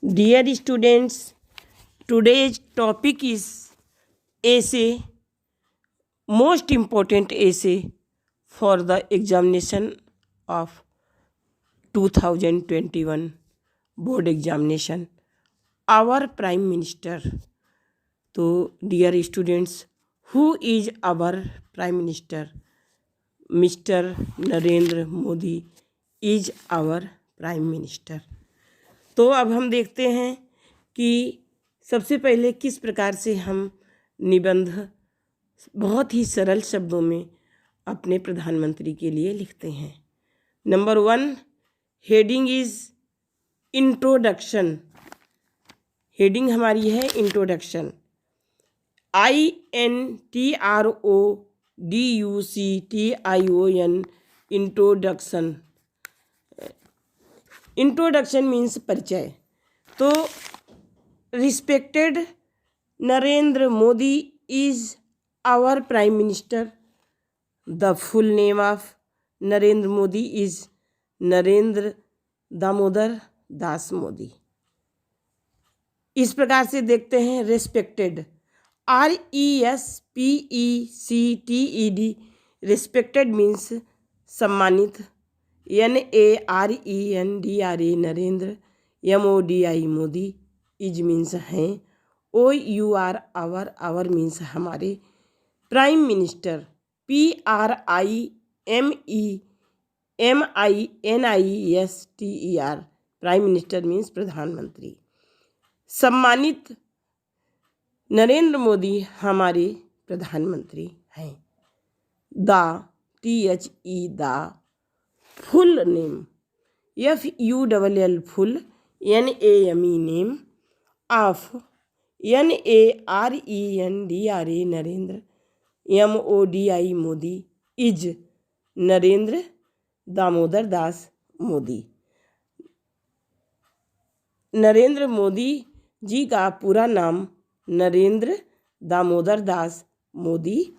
Dear students, today's topic is essay, most important essay for the examination of 2021 board examination. Our Prime Minister. So, dear students, who is our Prime Minister? Mr. Narendra Modi is our Prime Minister. तो अब हम देखते हैं कि सबसे पहले किस प्रकार से हम निबंध बहुत ही सरल शब्दों में अपने प्रधानमंत्री के लिए लिखते हैं। Number 1, heading is introduction. Heading हमारी है introduction. INTRODUCTION introduction. Introduction means परिचय। तो respected Narendra Modi is our prime minister. The full name of Narendra Modi is Narendra Damodar Das Modi. इस प्रकार से देखते हैं रिस्पेक्टेड, RESPECTED, रिस्पेक्टेड मीन्स सम्मानित। NARENDRA Narendra, MODI Modi, is means हैं, OUR आवर मीन्स हमारे, prime minister PRIMEMINISTER, prime minister means प्रधानमंत्री। सम्मानित नरेंद्र मोदी हमारे प्रधानमंत्री हैं। THE the full name, FULL full, NAME name, of NARENDRA Narendra, MODI Modi, is Narendra Damodar Das Modi. Narendra Modi ji का पूरा नाम नरेंद्र दामोदर दास मोदी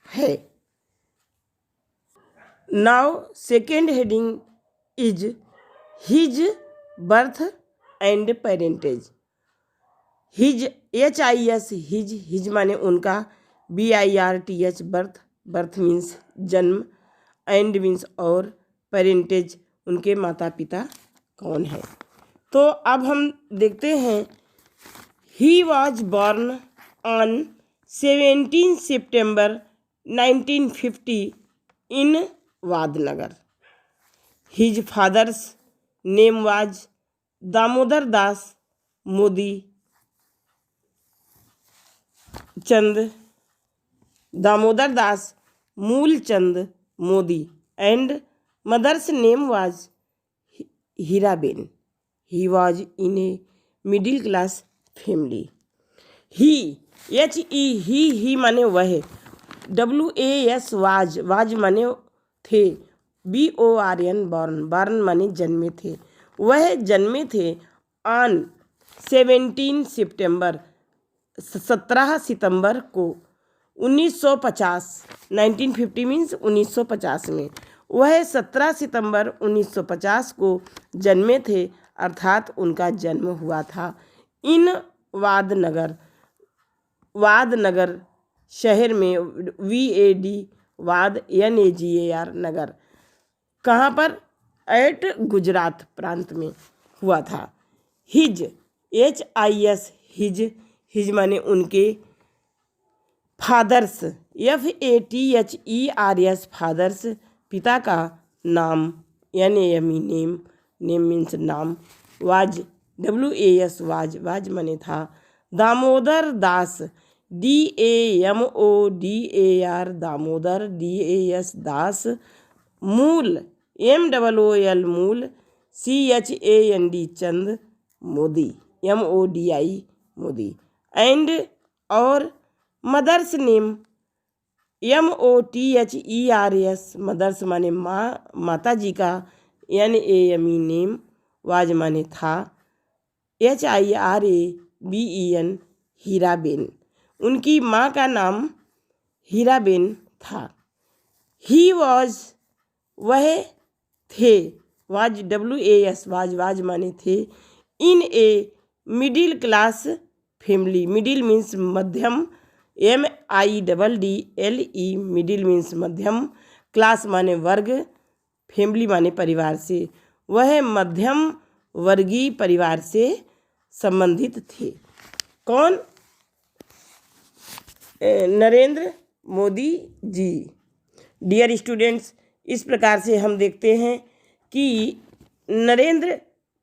है। Now second heading is his birth and parentage. His HIS his माने उनका, BIRTH बर्थ मीन्स जन्म, एंड मीन्स और, पेरेंटेज उनके माता पिता कौन है। तो अब हम देखते हैं। He was born on 17 September 1950 in Vadnagar. His father's name was Damodar Das Modi Chand, Damodar Das Mulchand Modi, and mother's name was Heeraben. He was in a middle class family. He he माने वह, WAS वाज माने थे, BORN बॉर्न माने जन्मे थे, वह जन्मे थे ऑन 17 सितंबर 17 सितंबर को 1950, 1950 मीन्स 1950 में, वह 17 सितंबर 1950 को जन्मे थे, अर्थात उनका जन्म हुआ था इन वादनगर शहर में, VAD वाद NAGAR नगर, कहाँ पर, एट गुजरात प्रांत में हुआ था। हिज HIS हिज माने उनके, फादर्स FATHERS फादर्स पिता का नाम, NAME नेम मीन्स नाम, वाज WAS वाज माने था, दामोदर दास DAMODAR दामोदर, DAS दास, मूल MOOL मूल, CHAND Chand, Modi MODI Modi, and और, मदर्स नेम MOTHERS मदर्स माने माँ, माता जी का, NAME नेम, वाज माने था, HIRABEN हीराबेन, उनकी माँ का नाम हीराबेन था। ही वॉज वह थे, वाज WAS वाज माने थे, in a middle class family. Middle means मध्यम, MIDDLE, मिडिल मीन्स मध्यम, क्लास माने वर्ग, फैमिली माने परिवार से। वह मध्यम वर्गीय परिवार से संबंधित थे। कौन? नरेंद्र मोदी जी। डियर स्टूडेंट्स, इस प्रकार से हम देखते हैं कि नरेंद्र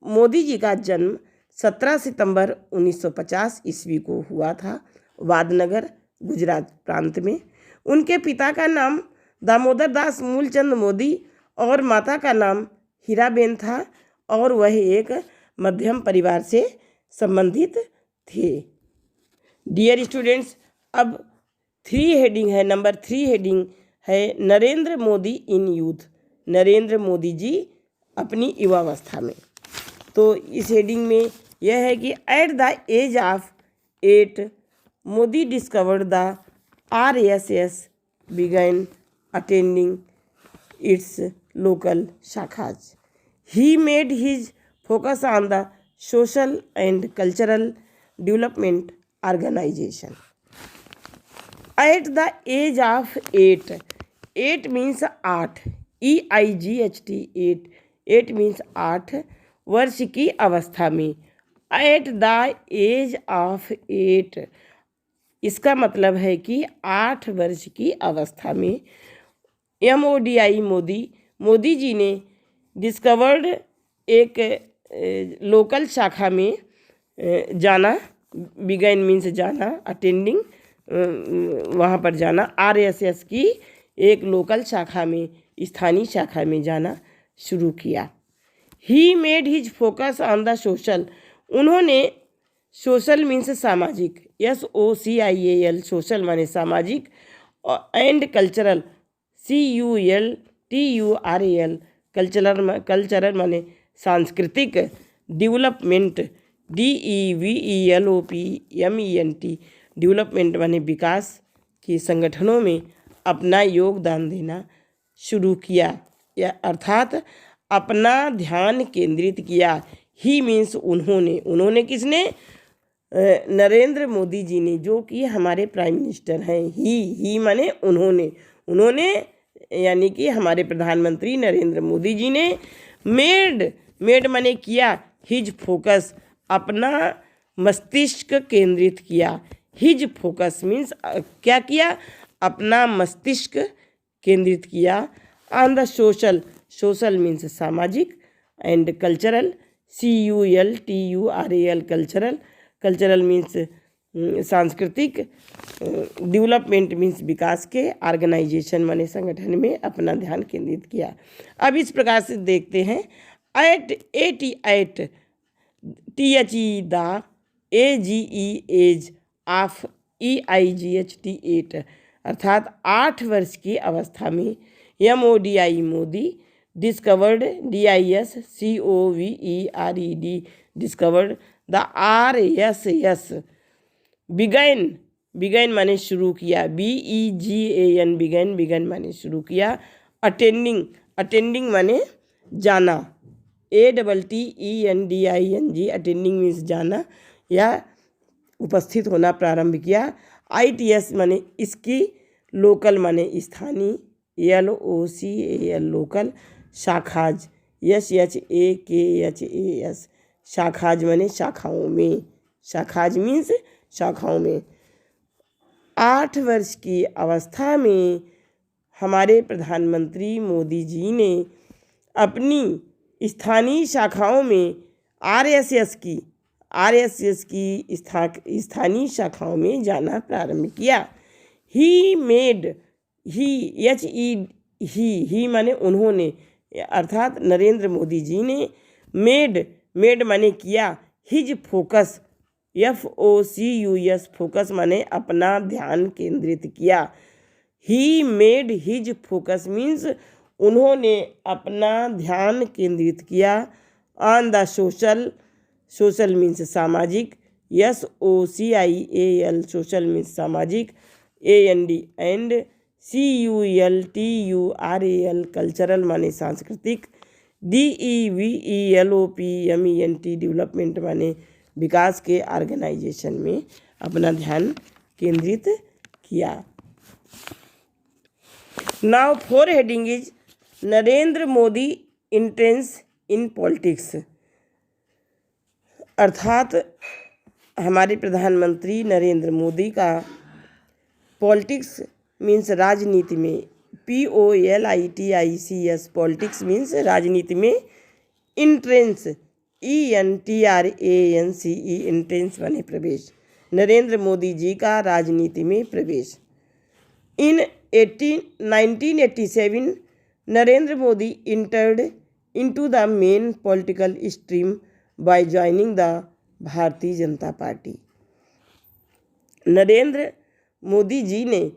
मोदी जी का जन्म 17 सितंबर 1950 ईस्वी को हुआ था, वादनगर, गुजरात प्रांत में। उनके पिता का नाम दामोदर दास मूलचंद मोदी और माता का नाम हीराबेन था और वह एक मध्यम परिवार से संबंधित थे। डियर स्टूडेंट्स, अब 3 हेडिंग है, नंबर 3 हेडिंग है नरेंद्र मोदी इन यूथ। नरेंद्र मोदी जी अपनी युवावस्था में। तो इस हेडिंग में यह है कि at the age of 8 Modi discovered the RSS began attending its local shakhas. He made his focus on the social and cultural development organization. At the age of 8, 8 means 8, EIGHT 8, 8 means 8 वर्ष की अवस्था में। Eight the age of 8 इसका मतलब है कि 8 वर्ष की अवस्था में MODI मोदी जी ने डिस्कवर्ड एक लोकल शाखा में जाना, बिगैन मीन्स जाना, अटेंडिंग वहाँ पर जाना, RSS की एक लोकल शाखा में, स्थानीय शाखा में जाना शुरू किया। He made his focus on the social, उन्होंने सोशल मीन्स सामाजिक, SOCIAL सोशल माने सामाजिक, एंड कल्चरल CULTURAL कल्चरल माने सांस्कृतिक, डेवलपमेंट DEVELOPMENT डेवलपमेंट माने विकास के संगठनों में अपना योगदान देना शुरू किया, या अर्थात अपना ध्यान केंद्रित किया। ही मीन्स उन्होंने किसने? नरेंद्र मोदी जी ने, जो कि हमारे प्राइम मिनिस्टर हैं। ही माने उन्होंने यानी कि हमारे प्रधानमंत्री नरेंद्र मोदी जी ने मेड माने किया, हिज फोकस अपना मस्तिष्क केंद्रित किया। हिज फोकस मीन्स क्या किया? अपना मस्तिष्क केंद्रित किया ऑन द सोशल मीन्स सामाजिक, and cultural CULTURAL cultural means सांस्कृतिक, डेवलपमेंट मीन्स विकास के, ऑर्गेनाइजेशन माने संगठन में अपना ध्यान केंद्रित किया। अब इस प्रकार से देखते हैं। At 88 THE the AGE age of EIGHT 8 अर्थात 8 वर्ष की अवस्था में MODI Modi discovered DISCOVERED discovered the RSS began माने शुरू किया, BEGAN बिगैन माने शुरू किया, अटेंडिंग माने जाना, ATTENDING अटेंडिंग मीन्स जाना या उपस्थित होना प्रारंभ किया। ITS माने इसकी, लोकल माने स्थानीय, LOCAL लोकल, शाखाज SHAKHAS शाखाज माने शाखाओं में, शाखाज मीन्स शाखाओं में। 8 वर्ष की अवस्था में हमारे प्रधानमंत्री मोदी जी ने अपनी स्थानीय शाखाओं में RSS की स्थानीय शाखाओं में जाना प्रारंभ किया। ही माने उन्होंने, अर्थात नरेंद्र मोदी जी ने मेड माने किया, हिज फोकस FOCUS फोकस माने अपना ध्यान केंद्रित किया। He made his focus means उन्होंने अपना ध्यान केंद्रित किया ऑन द सोशल मीन्स सामाजिक, SOCIAL सोशल मीन्स सामाजिक, एंड CULTURAL कल्चरल माने सांस्कृतिक, DEVELOPMENT डेवलपमेंट माने विकास के ऑर्गेनाइजेशन में अपना ध्यान केंद्रित किया। Now 4 heading is Narendra Modi entrance in politics, अर्थात हमारे प्रधानमंत्री नरेंद्र मोदी का पॉलिटिक्स मीन्स राजनीति में, POLITICS पॉलिटिक्स मीन्स राजनीति में, इंट्रेंस ENTRANCE इंट्रेंस माने प्रवेश, नरेंद्र मोदी जी का राजनीति में प्रवेश। इन 1987 Narendra Modi entered into the main political stream by joining the भारतीय जनता पार्टी। नरेंद्र मोदी जी ने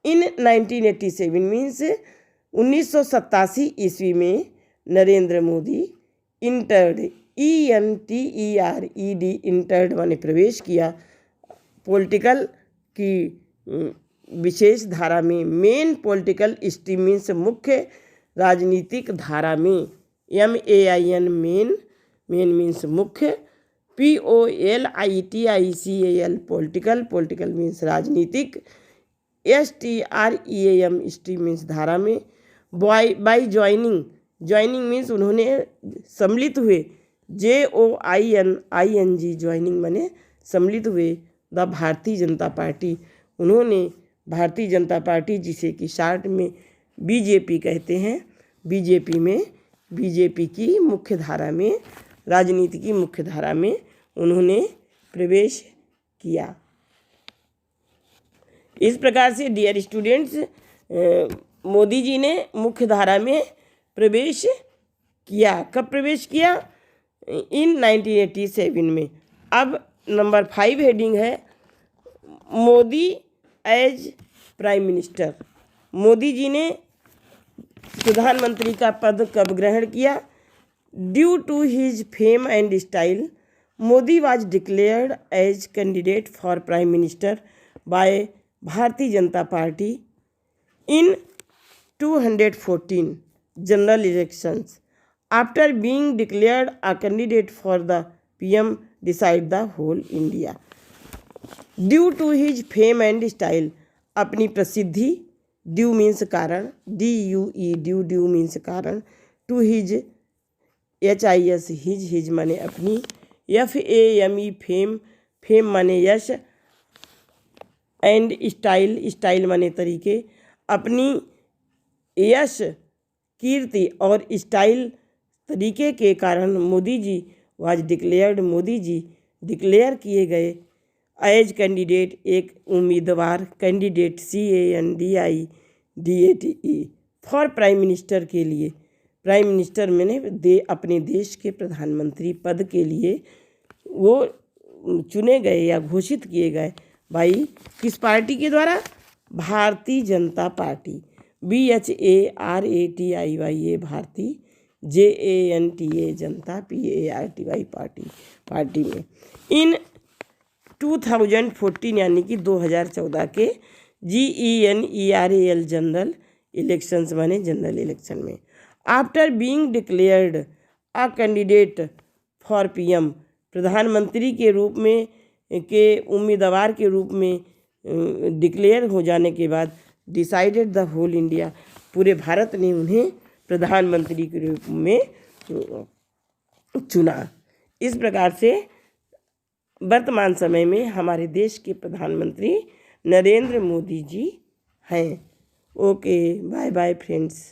इन 1987 मीन्स 1987 ईस्वी में Narendra Modi entered ENTERED entered माने प्रवेश किया पॉलिटिकल की विशेष धारा में, मेन पॉलिटिकल स्ट्रीम मीन्स मुख्य राजनीतिक धारा में, MAIN मेन मीन्स मुख्य, POLITICAL पॉलिटिकल मीन्स राजनीतिक, STREAM स्ट्रीम मीन्स धारा में, बाई ज्वाइनिंग मीन्स उन्होंने सम्मिलित हुए, JOINING ज्वाइनिंग माने सम्मिलित हुए, द भारतीय जनता पार्टी, उन्होंने भारतीय जनता पार्टी जिसे कि शार्ट में BJP कहते हैं, बीजेपी की मुख्य धारा में, राजनीति की मुख्य धारा में उन्होंने प्रवेश किया। इस प्रकार से डियर स्टूडेंट्स, मोदी जी ने मुख्य धारा में प्रवेश किया। कब प्रवेश किया? इन 1987 में। अब नंबर 5 हेडिंग है Modi as prime minister. Modi ji ने प्रधानमंत्री का पद कब ग्रहण किया? Due to his fame and style Modi was declared as candidate for prime minister by Bharatiya Janata Party in 214 general elections after being declared a candidate for the PM decide the whole India. Due to his fame and style, अपनी प्रसिद्धि, due means कारण, DUE due means कारण, to his HIS his माने अपनी, FAME fame माने यश, and style माने तरीके, अपनी यश, कीर्ति और स्टाइल तरीके के कारण मोदी जी डिक्लेयर किए गए एज कैंडिडेट, एक उम्मीदवार, candidate CANDIDATE for prime minister के लिए, प्राइम मिनिस्टर मैंने अपने देश के प्रधानमंत्री पद के लिए वो चुने गए या घोषित किए गए भाई किस पार्टी के द्वारा? भारतीय Janata party, BHARATIYA Bharti, JANTA जनता, PARTY पार्टी में। इन 2014 यानी कि 2014 के GENERAL जनरल इलेक्शंस माने जनरल इलेक्शन में, after being declared a candidate for PM प्रधानमंत्री के रूप में के उम्मीदवार के रूप में डिक्लेयर हो जाने के बाद, डिसाइडेड द होल इंडिया पूरे भारत ने उन्हें प्रधानमंत्री के रूप में चुना। इस प्रकार से वर्तमान समय में हमारे देश के प्रधानमंत्री नरेंद्र मोदी जी हैं। Okay, bye bye friends.